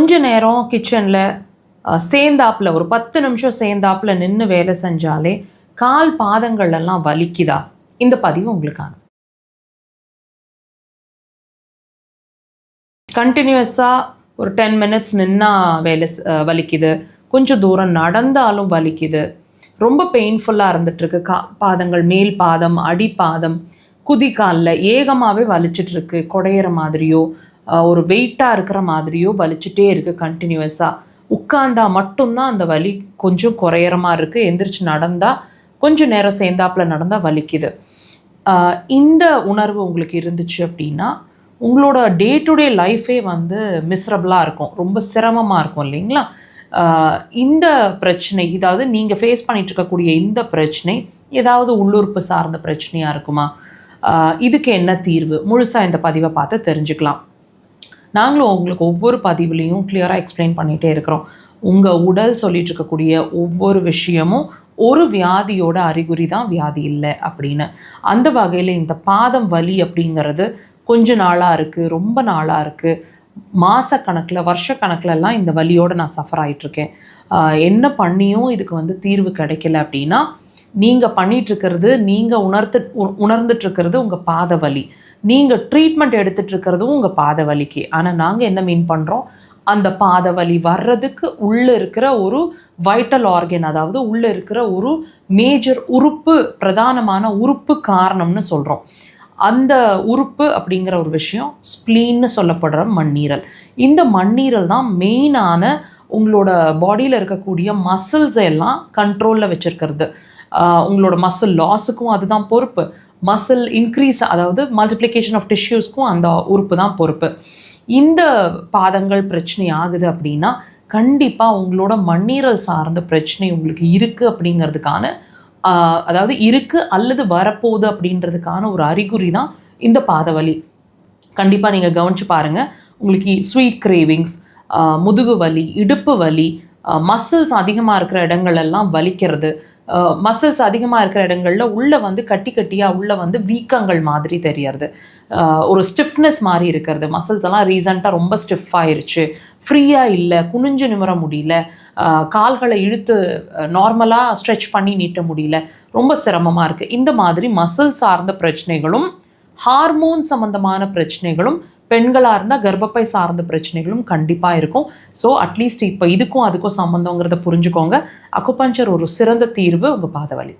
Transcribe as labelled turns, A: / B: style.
A: கொஞ்ச நேரம் கிச்சனில் சேர்ந்தாப்பில் ஒரு 10 நிமிஷம் சேர்ந்தாப்பில் நின்று வேலை செஞ்சாலே கால் பாதங்கள் எல்லாம் வலிக்குதா? இந்த பதிவு உங்களுக்கான. கண்டினியூஸாக ஒரு 10 மினிட்ஸ் நின்னா வேலை வலிக்குது, கொஞ்சம் தூரம் நடந்தாலும் வலிக்குது, ரொம்ப பெயின்ஃபுல்லாக இருந்துகிட்ருக்கு, பாதங்கள் மேல் பாதம் அடிப்பாதம் குதிக்காலில் ஏகமாகவே வலிச்சிட்ருக்கு, குடையிற மாதிரியோ ஒரு வெயிட்டாக இருக்கிற மாதிரியோ வலிச்சுட்டே இருக்குது. கண்டினியூஸாக உட்கார்ந்தா மட்டும்தான் அந்த வலி கொஞ்சம் குறையிற மாதிரி இருக்குது, எந்திரிச்சு நடந்தால் கொஞ்சம் நேரம் சேர்ந்தாப்பில் நடந்தால் வலிக்குது. இந்த உணர்வு உங்களுக்கு இருந்துச்சு அப்படின்னா உங்களோட டே டு டே லைஃபே வந்து மிஸ்ரபிளாக இருக்கும், ரொம்ப சிரமமாக இருக்கும் இல்லைங்களா? இந்த பிரச்சனை, இதாவது நீங்கள் ஃபேஸ் பண்ணிகிட்டு இருக்கக்கூடிய இந்த பிரச்சனை ஏதாவது உள்ளுறுப்பு சார்ந்த பிரச்சனையாக இருக்குமா? இதுக்கு என்ன தீர்வு? முழுசாக இந்த பதிவை பார்த்து தெரிஞ்சுக்கலாம். நாங்களும் உங்களுக்கு ஒவ்வொரு பதிவுலேயும் கிளியராக எக்ஸ்பிளைன் பண்ணிகிட்டே இருக்கிறோம். உங்கள் உடல் சொல்லிட்டு இருக்கக்கூடிய ஒவ்வொரு விஷயமும் ஒரு வியாதியோட அறிகுறி தான், வியாதி இல்லை அப்படின்னு. அந்த வகையில் இந்த பாதம் வலி அப்படிங்கிறது கொஞ்ச நாளாக இருக்குது, ரொம்ப நாளாக இருக்குது, மாதக்கணக்கில் வருஷக்கணக்கிலலாம் இந்த வலியோடு நான் சஃபர் ஆகிட்டுருக்கேன். என்ன பண்ணியும் இதுக்கு வந்து தீர்வு கிடைக்கல அப்படின்னா நீங்கள் பண்ணிகிட்ருக்கிறது, நீங்கள் உணர்ந்துட்டுருக்கிறது உங்கள் பாத வலி, நீங்கள் ட்ரீட்மெண்ட் எடுத்துகிட்ருக்கிறதும் உங்கள் பாத வலிக்கு. ஆனால் நாங்கள் என்ன மீன் பண்ணுறோம், அந்த பாத வலி வர்றதுக்கு உள்ளே இருக்கிற ஒரு வைட்டல் ஆர்கன், அதாவது உள்ளே இருக்கிற ஒரு மேஜர் உறுப்பு, பிரதானமான உறுப்பு காரணம்னு சொல்கிறோம். அந்த உறுப்பு அப்படிங்கிற ஒரு விஷயம் ஸ்ப்ளீன்னு சொல்லப்படுற மண்ணீரல். இந்த மண்ணீரல் தான் மெயினான உங்களோட பாடியில் இருக்கக்கூடிய மசில்ஸை எல்லாம் கண்ட்ரோலில் வச்சுருக்கிறது. உங்களோட மசில் லாஸுக்கும் அதுதான் பொறுப்பு, மசில் இன்க்ரீஸ் அதாவது மல்டிப்ளிகேஷன் ஆஃப் டிஷ்யூஸ்க்கும் அந்த உறுப்பு தான் பொறுப்பு. இந்த பாதங்கள் பிரச்சனை ஆகுது அப்படின்னா கண்டிப்பாக உங்களோட மண்ணீரல் சார்ந்த பிரச்சனை உங்களுக்கு இருக்குது அப்படிங்கிறதுக்கான, அதாவது இருக்குது அல்லது வரப்போகுது அப்படின்றதுக்கான ஒரு அறிகுறி தான் இந்த பாதவலி. கண்டிப்பாக நீங்கள் கவனித்து பாருங்கள். உங்களுக்கு ஸ்வீட் கிரேவிங்ஸ், முதுகு வலி, இடுப்பு வலி, மசில்ஸ் அதிகமாக இருக்கிற இடங்களெல்லாம் வலிக்கிறது, மசில்ஸ் அதிகமாக இருக்கிற இடங்களில் உள்ளே வந்து கட்டி கட்டியாக உள்ளே வந்து வீக்கங்கள் மாதிரி தெரியறது, ஒரு ஸ்டிஃப்னஸ் மாதிரி இருக்கிறது, மசில்ஸ் எல்லாம் ரீசெண்டாக ரொம்ப ஸ்டிஃப் ஆயிடுச்சு, ஃப்ரீயாக இல்லை, குனிஞ்சு நிமிர முடியல, கால்களை இழுத்து நார்மலாக ஸ்ட்ரெச் பண்ணி நீட்ட முடியல, ரொம்ப சிரமமாக இருக்குது. இந்த மாதிரி மசில் சார்ந்த பிரச்சனைகளும் ஹார்மோன் சம்மந்தமான பிரச்சனைகளும் பெண்களாக இருந்தால் கர்ப்பப்பை சார்ந்த பிரச்சனைகளும் கண்டிப்பாக இருக்கும். ஸோ அட்லீஸ்ட் இப்போ இதுக்கும் அதுக்கும் சம்மந்தங்கிறத புரிஞ்சுக்கோங்க. அக்குபஞ்சர் ஒரு சிறந்த தீர்வு உங்கள் பாதவலி.